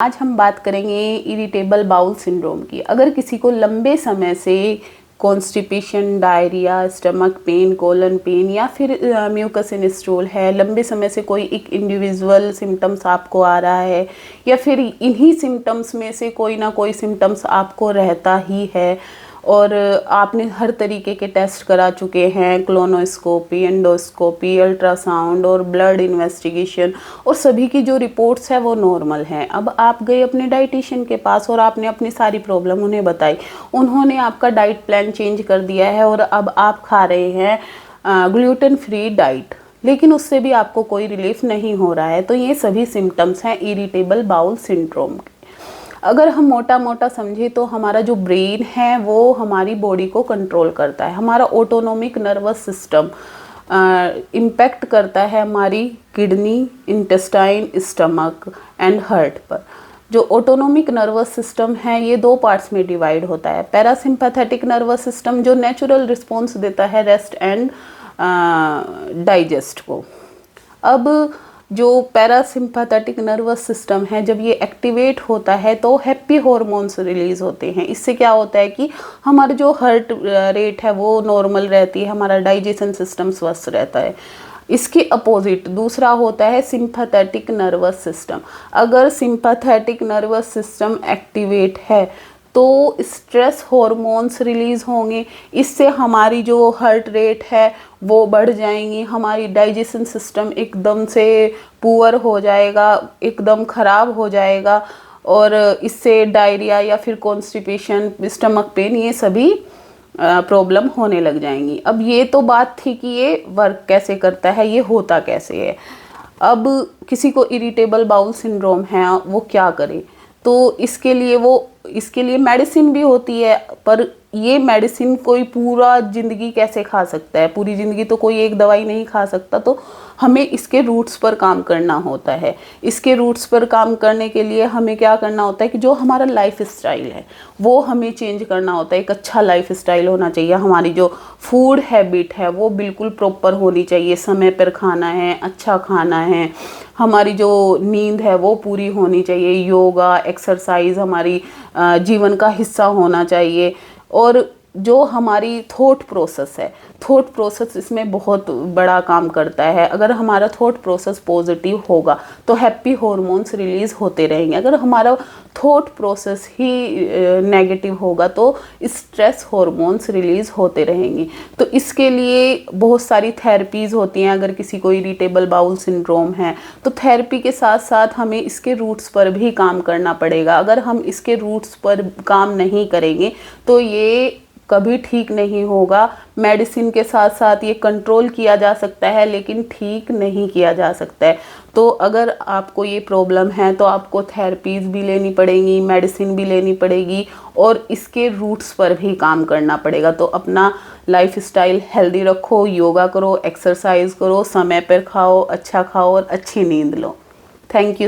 आज हम बात करेंगे इरिटेबल बाउल सिंड्रोम की। अगर किसी को लंबे समय से constipation, diarrhoea, stomach pain, colon pain या फिर म्यूकस इन स्टूल है, लंबे समय से कोई एक इंडिविजुअल सिम्टम्स आपको आ रहा है या फिर इन्हीं सिम्टम्स में से कोई ना कोई सिम्टम्स आपको रहता ही है और आपने हर तरीके के टेस्ट करा चुके हैं, क्लोनोस्कोपी, एंडोस्कोपी, अल्ट्रासाउंड और ब्लड इन्वेस्टिगेशन, और सभी की जो रिपोर्ट्स है वो नॉर्मल हैं। अब आप गए अपने डाइटिशियन के पास और आपने अपनी सारी प्रॉब्लम उन्हें बताई। उन्होंने आपका डाइट प्लान चेंज कर दिया है और अब आप खा रहे हैं ग्लूटेन फ्री डाइट, लेकिन उससे भी आपको कोई रिलीफ नहीं हो रहा है। तो ये सभी सिम्टम्स हैं इरिटेबल बाउल सिंड्रोम के। अगर हम मोटा मोटा समझे तो हमारा जो ब्रेन है वो हमारी बॉडी को कंट्रोल करता है। हमारा ऑटोनोमिक नर्वस सिस्टम इम्पैक्ट करता है हमारी kidney, intestine, stomach and heart पर। जो ऑटोनोमिक नर्वस सिस्टम है ये दो पार्ट्स में डिवाइड होता है। पैरासिम्पैथेटिक नर्वस सिस्टम जो नेचुरल रिस्पॉन्स देता है रेस्ट एंड डाइजेस्ट को। अब जो पैरासिम्पैथेटिक नर्वस सिस्टम है जब ये एक्टिवेट होता है तो हैप्पी हॉर्मोन्स रिलीज होते हैं। इससे क्या होता है कि हमारा जो हार्ट रेट है वो नॉर्मल रहती है, हमारा डाइजेशन सिस्टम स्वस्थ रहता है। इसके अपोजिट दूसरा होता है सिंपैथेटिक नर्वस सिस्टम। अगर सिंपैथेटिक नर्वस सिस्टम एक्टिवेट है तो स्ट्रेस हॉर्मोन्स रिलीज़ होंगे, इससे हमारी जो हार्ट रेट है वो बढ़ जाएंगी, हमारी डाइजेशन सिस्टम एकदम से पुअर हो जाएगा, एकदम ख़राब हो जाएगा और इससे डायरिया या फिर कॉन्स्टिपेशन, स्टमक पेन, ये सभी प्रॉब्लम होने लग जाएंगी। अब ये तो बात थी कि ये वर्क कैसे करता है, ये होता कैसे है। अब किसी को इरिटेबल बाउल सिंड्रोम है वो क्या करे, तो इसके लिए मेडिसिन भी होती है, पर ये मेडिसिन कोई पूरा ज़िंदगी कैसे खा सकता है, पूरी ज़िंदगी तो कोई एक दवाई नहीं खा सकता। तो हमें इसके रूट्स पर काम करना होता है। इसके रूट्स पर काम करने के लिए हमें क्या करना होता है कि जो हमारा लाइफ स्टाइल है वो हमें चेंज करना होता है। एक अच्छा लाइफ स्टाइल होना चाहिए, हमारी जो फूड हैबिट है वो बिल्कुल प्रॉपर होनी चाहिए, समय पर खाना है, अच्छा खाना है, हमारी जो नींद है वो पूरी होनी चाहिए, योगा, एक्सरसाइज हमारी जीवन का हिस्सा होना चाहिए। और जो हमारी थॉट प्रोसेस है, थॉट प्रोसेस इसमें बहुत बड़ा काम करता है। अगर हमारा थॉट प्रोसेस पॉजिटिव होगा तो हैप्पी हॉर्मोन्स रिलीज़ होते रहेंगे। अगर हमारा थॉट प्रोसेस ही नेगेटिव होगा तो स्ट्रेस हॉर्मोन्स रिलीज़ होते रहेंगे। तो इसके लिए बहुत सारी थेरेपीज़ होती हैं। अगर किसी को इरिटेबल बाउल सिंड्रोम है तो थेरेपी के साथ साथ हमें इसके रूट्स पर भी काम करना पड़ेगा। अगर हम इसके रूट्स पर काम नहीं करेंगे तो ये कभी ठीक नहीं होगा। मेडिसिन के साथ साथ ये कंट्रोल किया जा सकता है लेकिन ठीक नहीं किया जा सकता है। तो अगर आपको ये प्रॉब्लम है तो आपको थेरेपीज़ भी लेनी पड़ेंगी, मेडिसिन भी लेनी पड़ेगी और इसके रूट्स पर भी काम करना पड़ेगा। तो अपना लाइफ स्टाइल हेल्दी रखो, योगा करो, एक्सरसाइज करो, समय पर खाओ, अच्छा खाओ और अच्छी नींद लो। Thank you.